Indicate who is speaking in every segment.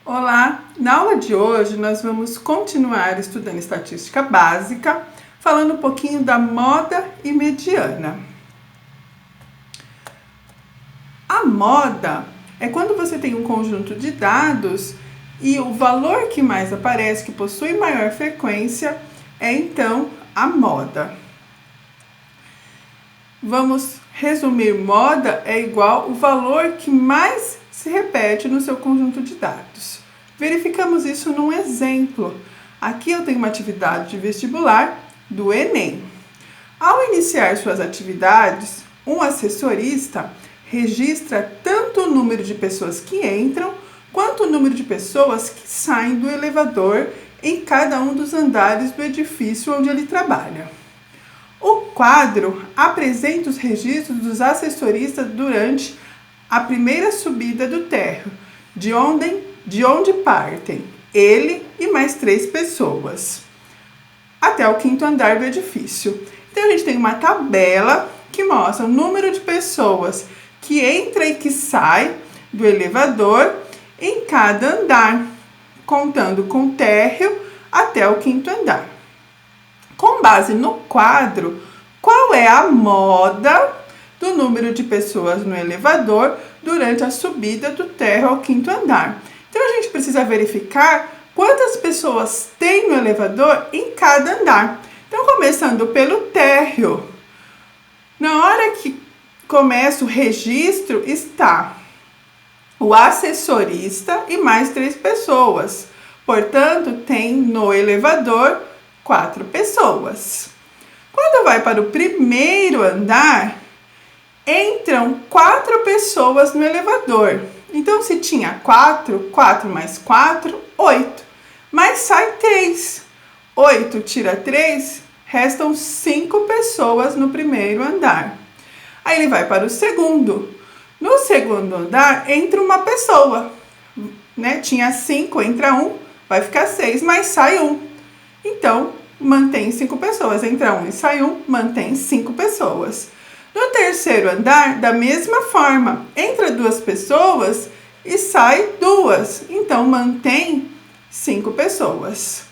Speaker 1: Olá! Na aula de hoje nós vamos continuar estudando estatística básica, falando um pouquinho da moda e mediana. A moda é quando você tem um conjunto de dados e o valor que mais aparece, que possui maior frequência, é então a moda. Vamos resumir: moda é igual o valor que mais se repete no seu conjunto de dados. Verificamos isso num exemplo. Aqui eu tenho uma atividade de vestibular do Enem. Ao iniciar suas atividades, um assessorista registra tanto o número de pessoas que entram, quanto o número de pessoas que saem do elevador em cada um dos andares do edifício onde ele trabalha. O quadro apresenta os registros dos assessoristas durante a primeira subida do térreo, de onde partem ele e mais 3 pessoas, até o 5º andar do edifício. Então a gente tem uma tabela que mostra o número de pessoas que entra e que sai do elevador em cada andar, contando com o térreo até o 5º andar. Com base no quadro, qual é a moda do número de pessoas no elevador durante a subida do térreo ao 5º andar? Então a gente precisa verificar quantas pessoas tem no elevador em cada andar. Então, começando pelo térreo, na hora que começa o registro, está o assessorista e mais 3 pessoas. Portanto, tem no elevador 4 pessoas. Quando vai para o primeiro andar, entram 4 pessoas no elevador. Então, se tinha 4 mais 4, 8. Mas sai 3. 8 tira 3, restam 5 pessoas no primeiro andar. Aí ele vai para o segundo. No segundo andar, entra uma pessoa. Tinha 5, entra 1, vai ficar 6, mas sai 1. Então, mantém 5 pessoas. Entra 1 e sai 1, mantém 5 pessoas. No terceiro andar, da mesma forma, entra 2 pessoas e sai 2. Então, mantém 5 pessoas.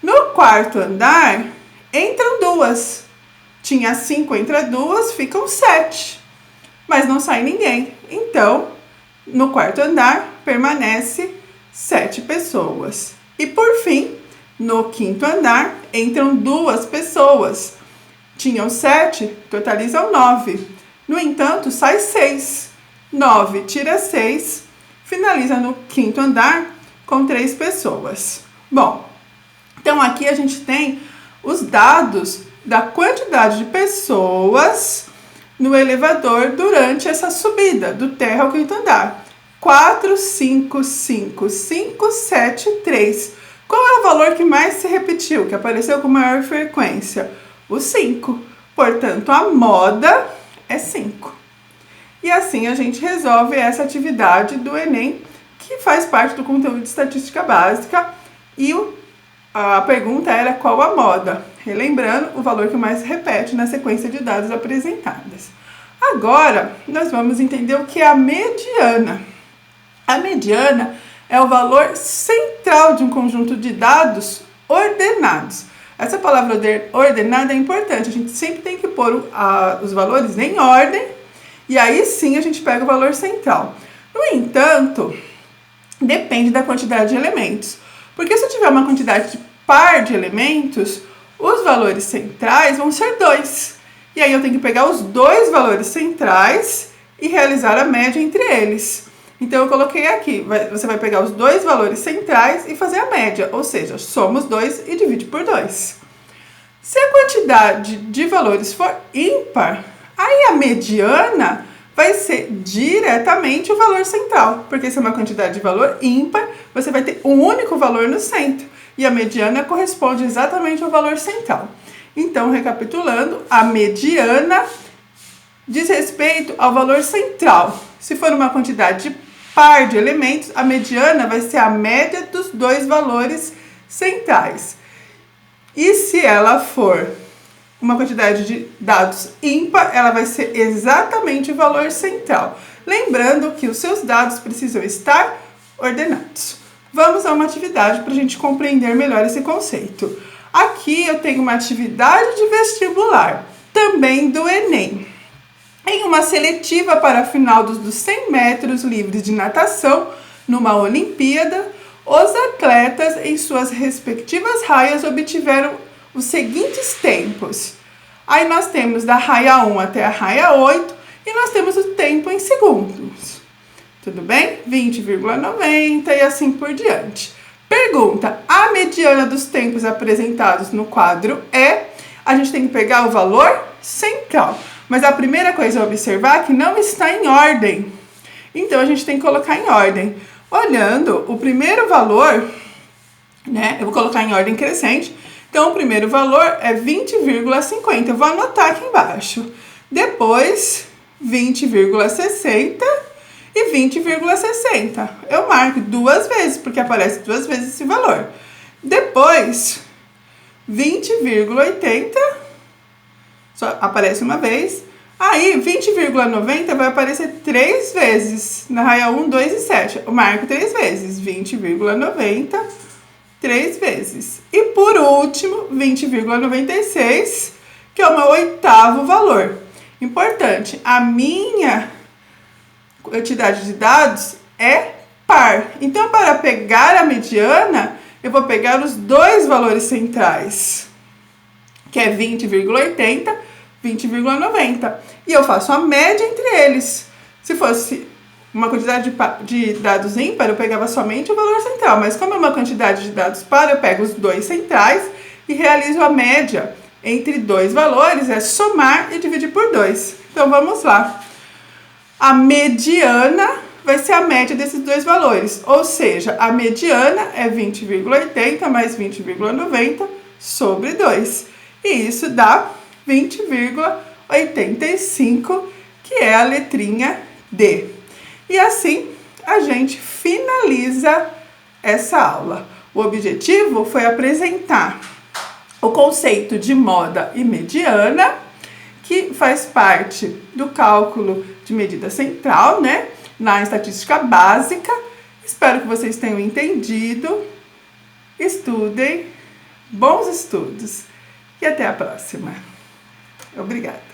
Speaker 1: No quarto andar, entram 2. Tinha 5, entra 2, ficam 7. Mas não sai ninguém. Então, no quarto andar, permanece 7 pessoas. E por fim, no 5º andar, entram 2 pessoas. Tinham 7, totalizam 9. No entanto, sai 6. 9 tira 6, finaliza no 5º andar com 3 pessoas. Bom, então aqui a gente tem os dados da quantidade de pessoas no elevador durante essa subida do térreo ao 5º andar. 4, 5, 5, 5, 7, 3. Qual é o valor que mais se repetiu, que apareceu com maior frequência? O 5. Portanto, a moda é 5. E assim a gente resolve essa atividade do Enem, que faz parte do conteúdo de estatística básica. E a pergunta era qual a moda? Relembrando, o valor que mais se repete na sequência de dados apresentadas. Agora, nós vamos entender o que é a mediana. A mediana é o valor central de um conjunto de dados ordenados. Essa palavra ordenada é importante, a gente sempre tem que pôr os valores em ordem e aí sim a gente pega o valor central. No entanto, depende da quantidade de elementos, porque se eu tiver uma quantidade de par de elementos, os valores centrais vão ser 2. E aí eu tenho que pegar os 2 valores centrais e realizar a média entre eles. Então eu coloquei aqui, você vai pegar os 2 valores centrais e fazer a média, ou seja, soma os 2 e divide por 2. Se a quantidade de valores for ímpar, aí a mediana vai ser diretamente o valor central, porque se é uma quantidade de valor ímpar, você vai ter um único valor no centro, e a mediana corresponde exatamente ao valor central. Então, recapitulando, a mediana diz respeito ao valor central. Se for uma quantidade de par de elementos, a mediana vai ser a média dos 2 valores centrais. E se ela for uma quantidade de dados ímpar, ela vai ser exatamente o valor central. Lembrando que os seus dados precisam estar ordenados. Vamos a uma atividade para a gente compreender melhor esse conceito. Aqui eu tenho uma atividade de vestibular, também do Enem. Em uma seletiva para a final dos 100 metros livres de natação, numa Olimpíada, os atletas em suas respectivas raias obtiveram os seguintes tempos. Aí nós temos da raia 1 até a raia 8 e nós temos o tempo em segundos. Tudo bem? 20,90 e assim por diante. Pergunta: a mediana dos tempos apresentados no quadro é... A gente tem que pegar o valor central. Mas a primeira coisa a observar é que não está em ordem. Então, a gente tem que colocar em ordem. Olhando o primeiro valor, né? Eu vou colocar em ordem crescente. Então, o primeiro valor é 20,50. Eu vou anotar aqui embaixo. Depois, 20,60 e 20,60. Eu marco duas vezes, porque aparece duas vezes esse valor. Depois, 20,80, só aparece uma vez. Aí, 20,90 vai aparecer 3 vezes, na raia 1, 2 e 7. Eu marco 3 vezes, 20,90, 3 vezes. E por último, 20,96, que é o meu oitavo valor. Importante, a minha quantidade de dados é par. Então, para pegar a mediana, eu vou pegar os dois valores centrais, que é 20,80, 20,90. E eu faço a média entre eles. Se fosse uma quantidade de dados ímpar, eu pegava somente o valor central. Mas como é uma quantidade de dados par, eu pego os dois centrais e realizo a média entre dois valores, é somar e dividir por 2. Então, vamos lá. A mediana vai ser a média desses dois valores, ou seja, a mediana é 20,80 mais 20,90 sobre 2. E isso dá 20,85, que é a letrinha D. E assim a gente finaliza essa aula. O objetivo foi apresentar o conceito de moda e mediana, que faz parte do cálculo de medida central, né? Na estatística básica. Espero que vocês tenham entendido. Estudem, bons estudos e até a próxima. Obrigada.